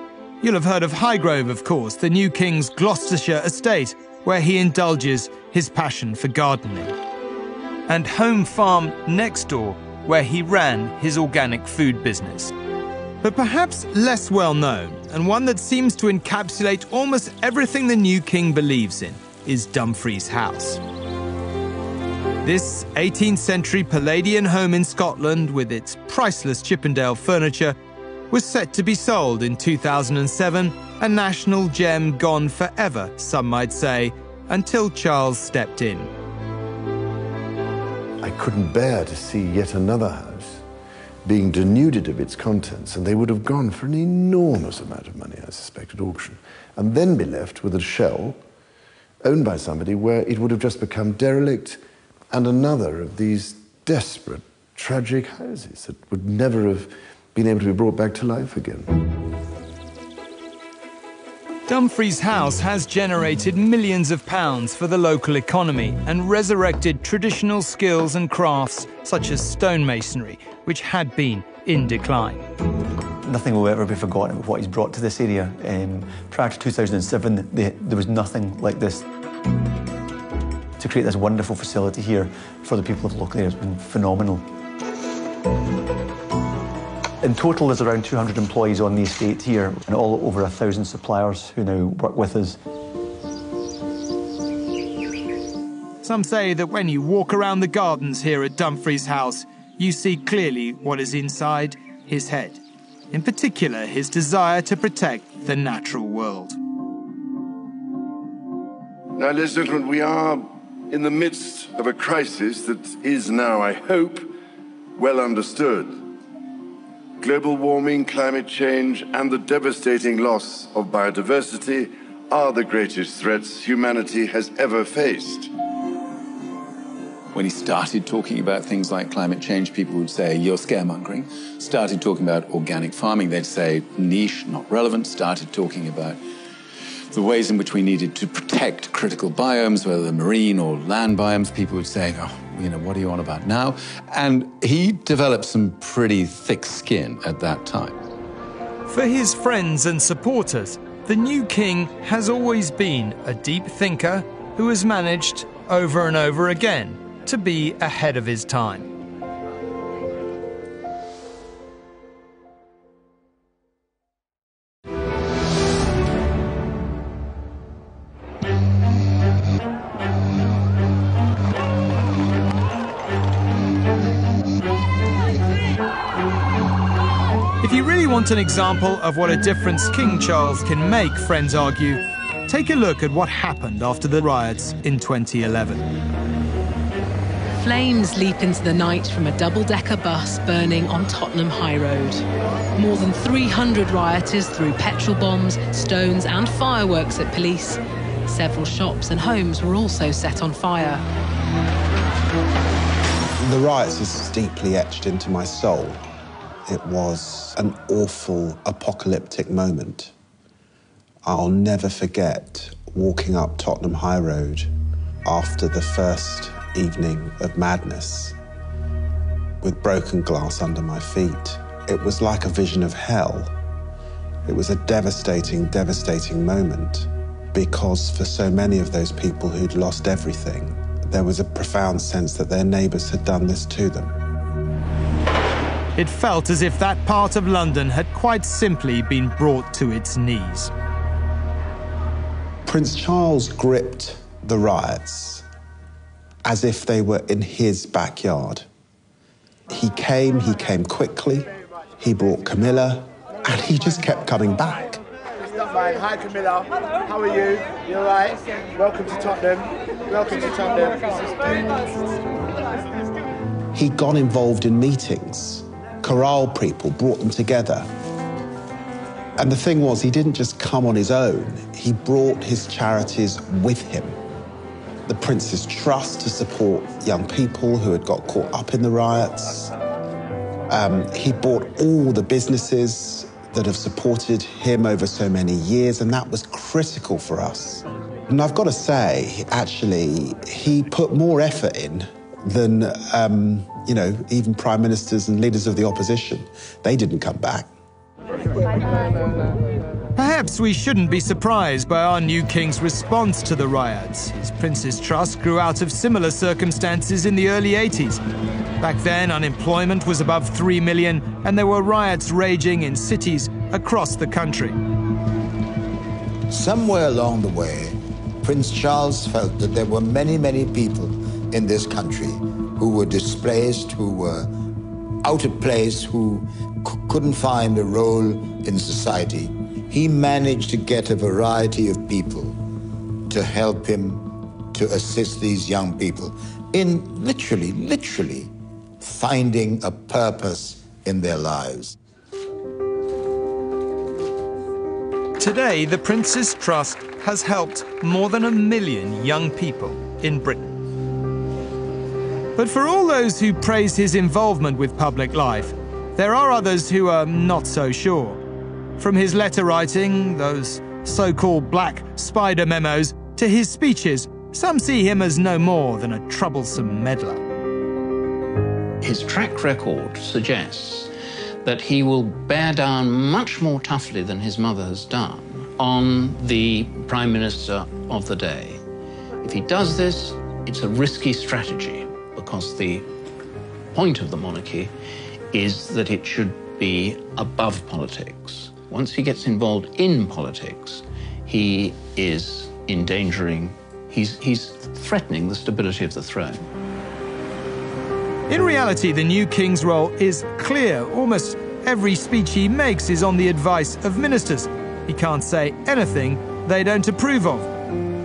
[SPEAKER 1] You'll have heard of Highgrove, of course, the new king's Gloucestershire estate, where he indulges his passion for gardening. And Home Farm next door, where he ran his organic food business. But perhaps less well known, and one that seems to encapsulate almost everything the new king believes in, is Dumfries House. This 18th century Palladian home in Scotland, with its priceless Chippendale furniture, was set to be sold in 2007, a national gem gone forever, some might say, until Charles stepped in.
[SPEAKER 10] I couldn't bear to see yet another house being denuded of its contents, and they would have gone for an enormous amount of money, I suspect, at auction, and then be left with a shell owned by somebody where it would have just become derelict, and another of these desperate, tragic houses that would never have been able to be brought back to life again.
[SPEAKER 1] Dumfries House has generated millions of pounds for the local economy and resurrected traditional skills and crafts such as stonemasonry, which had been in decline.
[SPEAKER 18] Nothing will ever be forgotten of what he's brought to this area. Prior to 2007, there was nothing like this. To create this wonderful facility here for the people of the local area has been phenomenal. In total, there's around 200 employees on the estate here, and all over 1,000 suppliers who now work with us.
[SPEAKER 1] Some say that when you walk around the gardens here at Dumfries House, you see clearly what is inside his head. In particular, his desire to protect the natural world.
[SPEAKER 10] Now, ladies and gentlemen, we are in the midst of a crisis that is now, I hope, well understood. Global warming, climate change, and the devastating loss of biodiversity are the greatest threats humanity has ever faced.
[SPEAKER 17] When he started talking about things like climate change, people would say, you're scaremongering. Started talking about organic farming, they'd say, niche, not relevant. Started talking about the ways in which we needed to protect critical biomes, whether they're marine or land biomes, people would say, oh, what are you on about now? And he developed some pretty thick skin at that time.
[SPEAKER 1] For his friends and supporters, the new king has always been a deep thinker who has managed, over and over again, to be ahead of his time. If you really want an example of what a difference King Charles can make, friends argue, take a look at what happened after the riots in 2011.
[SPEAKER 19] Flames leap into the night from a double-decker bus burning on Tottenham High Road. More than 300 rioters threw petrol bombs, stones and fireworks at police. Several shops and homes were also set on fire.
[SPEAKER 2] The riots is deeply etched into my soul. It was an awful, apocalyptic moment. I'll never forget walking up Tottenham High Road after the first evening of madness with broken glass under my feet. It was like a vision of hell. It was a devastating, devastating moment because for so many of those people who'd lost everything, there was a profound sense that their neighbours had done this to them.
[SPEAKER 1] It felt as if that part of London had quite simply been brought to its knees.
[SPEAKER 2] Prince Charles gripped the riots as if they were in his backyard. He came quickly, he brought Camilla, and he just kept coming back.
[SPEAKER 4] Hi Camilla, how are you? You all right? Welcome to Tottenham. Welcome to Tottenham.
[SPEAKER 2] He'd gone involved in meetings, corralled people, brought them together. And the thing was, he didn't just come on his own, he brought his charities with him. The Prince's Trust to support young people who had got caught up in the riots. He bought all the businesses that have supported him over so many years, and that was critical for us. And I've got to say, actually, he put more effort in than, you know, even prime ministers and leaders of the opposition. They didn't come back.
[SPEAKER 1] Perhaps we shouldn't be surprised by our new king's response to the riots. His Prince's Trust grew out of similar circumstances in the early 80s. Back then, unemployment was above 3 million, and there were riots raging in cities across the country.
[SPEAKER 25] Somewhere along the way, Prince Charles felt that there were many, many people in this country who were displaced, who were out of place, who couldn't find a role in society. He managed to get a variety of people to help him to assist these young people in literally finding a purpose in their lives.
[SPEAKER 1] Today, the Prince's Trust has helped more than 1 million young people in Britain. But for all those who praise his involvement with public life, there are others who are not so sure. From his letter writing, those so-called black spider memos, to his speeches, some see him as no more than a troublesome meddler.
[SPEAKER 7] His track record suggests that he will bear down much more toughly than his mother has done on the Prime Minister of the day. If he does this, it's a risky strategy, because the point of the monarchy is that it should be above politics. Once he gets involved in politics, he is endangering, he's threatening the stability of the throne.
[SPEAKER 1] In reality, the new king's role is clear. Almost every speech he makes is on the advice of ministers. He can't say anything they don't approve of.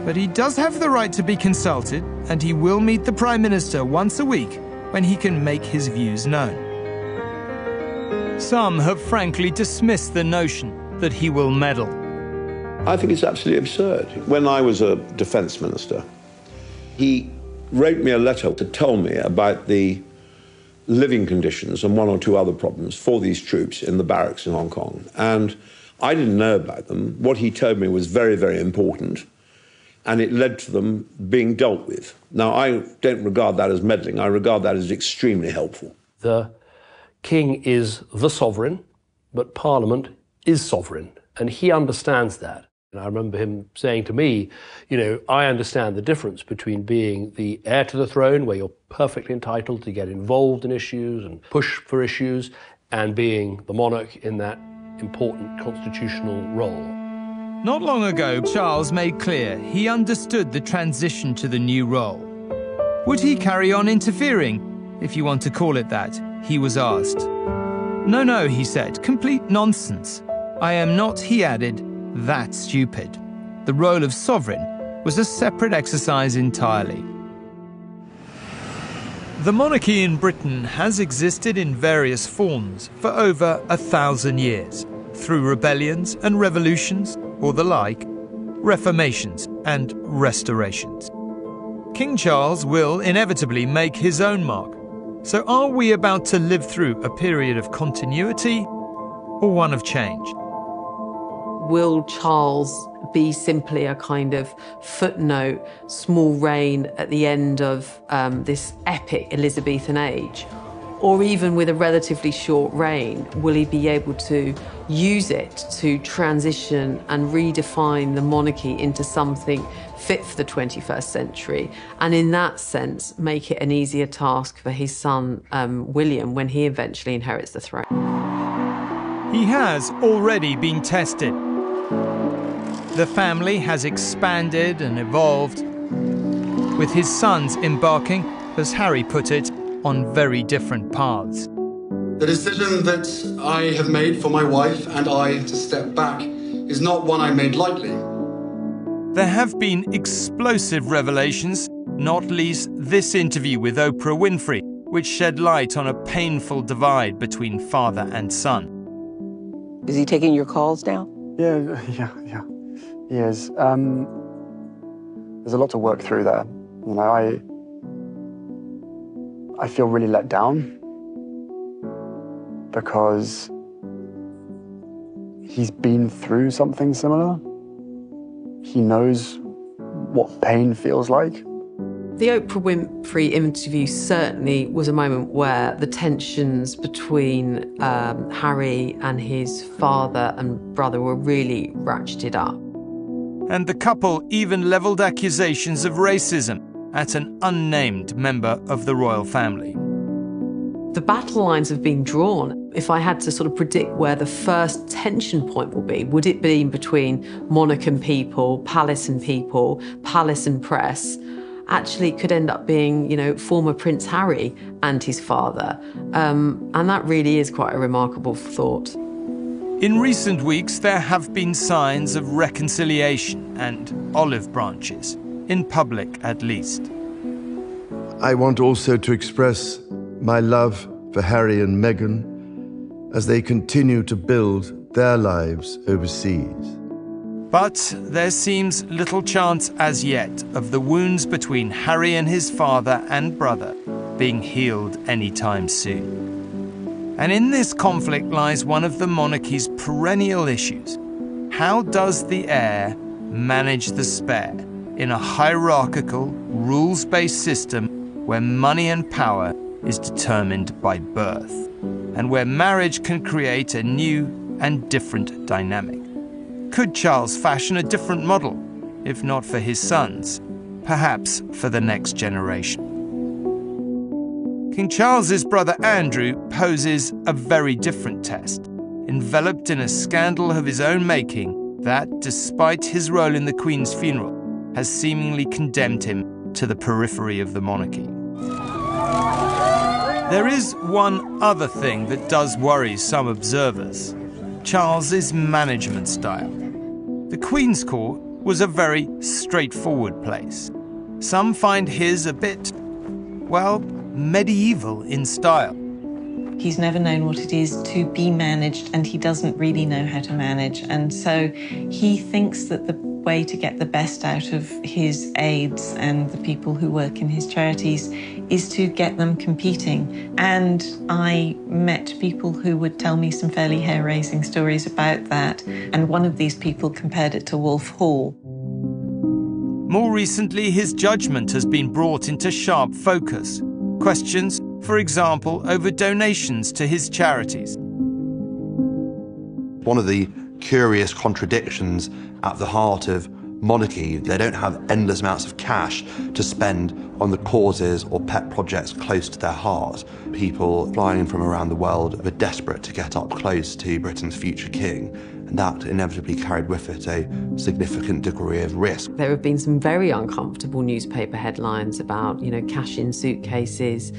[SPEAKER 1] But he does have the right to be consulted, and he will meet the Prime Minister once a week when he can make his views known. Some have frankly dismissed the notion that he will meddle.
[SPEAKER 5] I think it's absolutely absurd. When I was a defence minister, he wrote me a letter to tell me about the living conditions and one or two other problems for these troops in the barracks in Hong Kong. And I didn't know about them. What he told me was very, very important, and it led to them being dealt with. Now, I don't regard that as meddling. I regard that as extremely helpful.
[SPEAKER 20] The king is the sovereign, but Parliament is sovereign, and he understands that. And I remember him saying to me, you know, I understand the difference between being the heir to the throne, where you're perfectly entitled to get involved in issues and push for issues, and being the monarch in that important constitutional role.
[SPEAKER 1] Not long ago, Charles made clear he understood the transition to the new role. Would he carry on interfering, if you want to call it that, he was asked. No, he said, complete nonsense. I am not, he added, that stupid. The role of sovereign was a separate exercise entirely. The monarchy in Britain has existed in various forms for over 1,000 years, through rebellions and revolutions, or the like, reformations and restorations. King Charles will inevitably make his own mark, So are we about to live through a period of continuity or one of change?
[SPEAKER 8] Will Charles be simply a kind of footnote, small reign at the end of this epic Elizabethan age? Or even with a relatively short reign, will he be able to use it to transition and redefine the monarchy into something fit for the 21st century? And in that sense, make it an easier task for his son, William, when he eventually inherits the throne.
[SPEAKER 1] He has already been tested. The family has expanded and evolved, with his sons embarking, as Harry put it, on very different paths.
[SPEAKER 11] The decision that I have made for my wife and I to step back is not one I made lightly.
[SPEAKER 1] There have been explosive revelations, not least this interview with Oprah Winfrey, which shed light on a painful divide between father and son.
[SPEAKER 21] Is he taking your calls now?
[SPEAKER 22] Yeah, he is. There's a lot to work through there. You know, I feel really let down because he's been through something similar. He knows what pain feels like.
[SPEAKER 8] The Oprah Winfrey interview certainly was a moment where the tensions between Harry and his father and brother were really ratcheted up.
[SPEAKER 1] And the couple even levelled accusations of racism at an unnamed member of the royal family.
[SPEAKER 8] The battle lines have been drawn. If I had to sort of predict where the first tension point will be, would it be between monarch and people, palace and people, palace and press? Actually, it could end up being, you know, former Prince Harry and his father. And that really is quite a remarkable thought.
[SPEAKER 1] In recent weeks, there have been signs of reconciliation and olive branches, in public at least.
[SPEAKER 10] I want also to express my love for Harry and Meghan as they continue to build their lives overseas.
[SPEAKER 1] But there seems little chance as yet of the wounds between Harry and his father and brother being healed anytime soon. And in this conflict lies one of the monarchy's perennial issues. How does the heir manage the spare in a hierarchical, rules-based system where money and power is determined by birth, and where marriage can create a new and different dynamic? Could Charles fashion a different model, if not for his sons, perhaps for the next generation? King Charles's brother Andrew poses a very different test, enveloped in a scandal of his own making that, despite his role in the Queen's funeral, has seemingly condemned him to the periphery of the monarchy. There is one other thing that does worry some observers: Charles's management style. The Queen's Court was a very straightforward place. Some find his a bit, well, medieval in style.
[SPEAKER 9] He's never known what it is to be managed, and he doesn't really know how to manage. And so he thinks that the way to get the best out of his aides and the people who work in his charities is to get them competing. And I met people who would tell me some fairly hair-raising stories about that. And one of these people compared it to Wolf Hall.
[SPEAKER 1] More recently, his judgment has been brought into sharp focus. Questions, for example, over donations to his charities.
[SPEAKER 23] One of the curious contradictions at the heart of monarchy, they don't have endless amounts of cash to spend on the causes or pet projects close to their heart. People flying from around the world were desperate to get up close to Britain's future king, and that inevitably carried with it a significant degree of risk.
[SPEAKER 8] There have been some very uncomfortable newspaper headlines about, you know, cash in suitcases,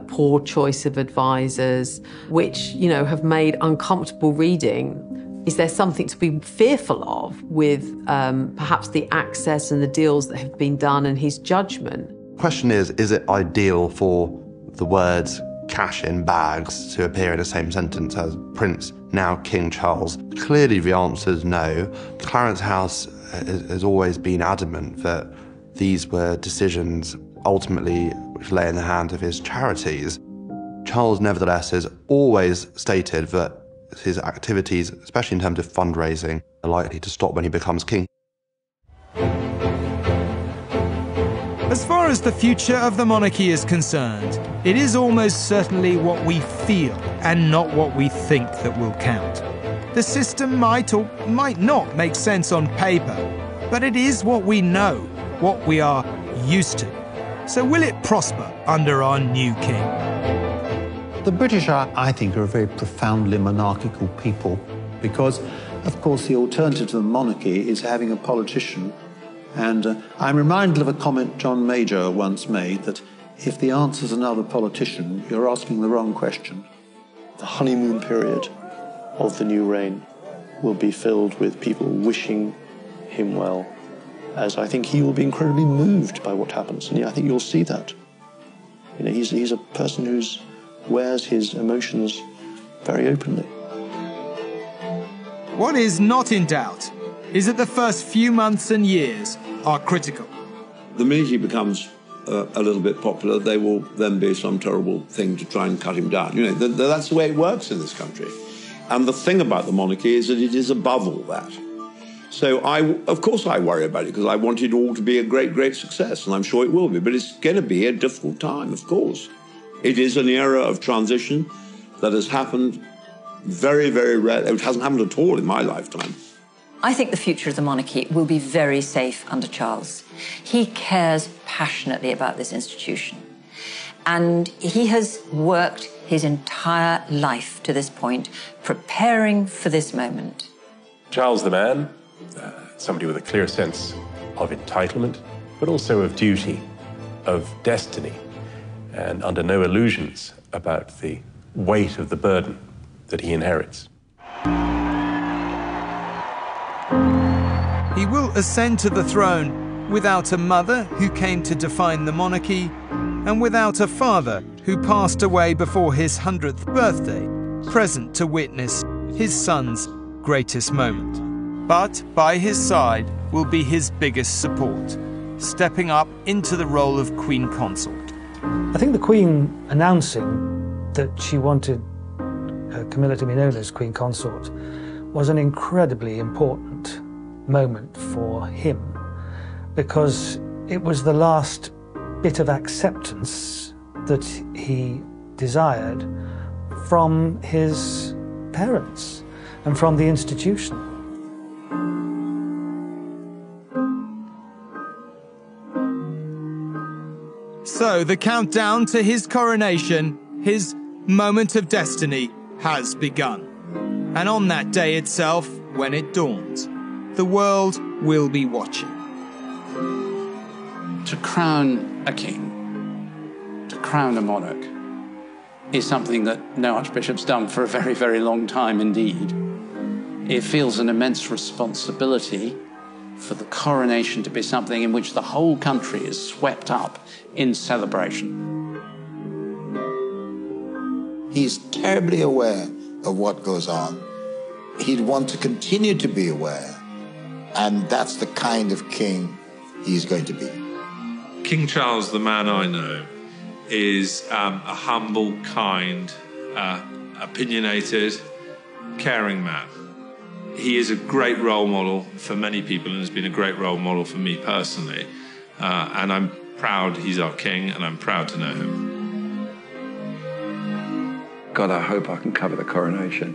[SPEAKER 8] poor choice of advisors, which, you know, have made uncomfortable reading. Is there something to be fearful of with perhaps the access and the deals that have been done and his judgment?
[SPEAKER 23] The question is it ideal for the words cash in bags to appear in the same sentence as Prince, now King Charles? Clearly the answer is no. Clarence House has always been adamant that these were decisions ultimately which lay in the hand of his charities. Charles, nevertheless, has always stated that his activities, especially in terms of fundraising, are likely to stop when he becomes king.
[SPEAKER 1] As far as the future of the monarchy is concerned, it is almost certainly what we feel and not what we think that will count. The system might or might not make sense on paper, but it is what we know, what we are used to. So will it prosper under our new king?
[SPEAKER 2] The British, I think, are a very profoundly monarchical people because, of course, the alternative to the monarchy is having a politician. And I'm reminded of a comment John Major once made that if the answer's another politician, you're asking the wrong question.
[SPEAKER 3] The honeymoon period of the new reign will be filled with people wishing him well, as I think he will be incredibly moved by what happens. And I think you'll see that. You know, he's a person who wears his emotions very openly.
[SPEAKER 1] What is not in doubt is that the first few months and years are critical.
[SPEAKER 5] The minute he becomes a little bit popular, there will then be some terrible thing to try and cut him down. You know, that's the way it works in this country. And the thing about the monarchy is that it is above all that. So, of course I worry about it, because I want it all to be a great, great success, and I'm sure it will be. But it's going to be a difficult time, of course. It is an era of transition that has happened very, very rarely. It hasn't happened at all in my lifetime.
[SPEAKER 6] I think the future of the monarchy will be very safe under Charles. He cares passionately about this institution. And he has worked his entire life to this point, preparing for this moment.
[SPEAKER 13] Charles the man, somebody with a clear sense of entitlement, but also of duty, of destiny, and under no illusions about the weight of the burden that he inherits.
[SPEAKER 1] He will ascend to the throne without a mother who came to define the monarchy, and without a father who passed away before his 100th birthday, present to witness his son's greatest moment. But by his side will be his biggest support, stepping up into the role of Queen Consort.
[SPEAKER 14] I think the Queen announcing that she wanted Camilla to be known as Queen Consort was an incredibly important moment for him, because it was the last bit of acceptance that he desired from his parents and from the institution.
[SPEAKER 1] So the countdown to his coronation, his moment of destiny, has begun. And on that day itself, when it dawns, the world will be watching.
[SPEAKER 7] To crown a king, to crown a monarch, is something that no archbishop's done for a very, very long time indeed. It feels an immense responsibility for the coronation to be something in which the whole country is swept up in celebration.
[SPEAKER 25] He's terribly aware of what goes on. He'd want to continue to be aware, and that's the kind of king he's going to be.
[SPEAKER 12] King Charles, the man I know, is a humble, kind, opinionated, caring man. He is a great role model for many people and has been a great role model for me personally. And I'm proud he's our king, and I'm proud to know him.
[SPEAKER 15] God, I hope I can cover the coronation.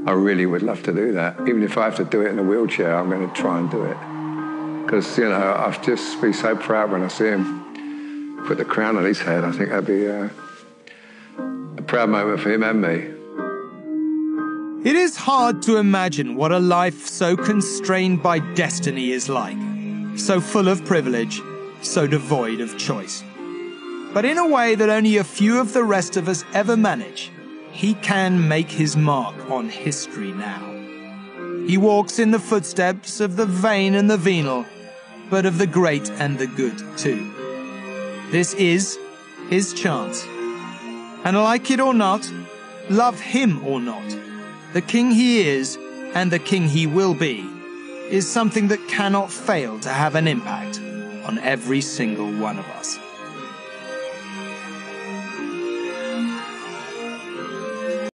[SPEAKER 15] I really would love to do that. Even if I have to do it in a wheelchair, I'm going to try and do it. Because, you know, I'll just be so proud when I see him put the crown on his head. I think that'd be a proud moment for him and me.
[SPEAKER 1] It is hard to imagine what a life so constrained by destiny is like. So full of privilege, so devoid of choice. But in a way that only a few of the rest of us ever manage, he can make his mark on history now. He walks in the footsteps of the vain and the venal, but of the great and the good too. This is his chance. And like it or not, love him or not, the king he is and the king he will be is something that cannot fail to have an impact on every single one of us.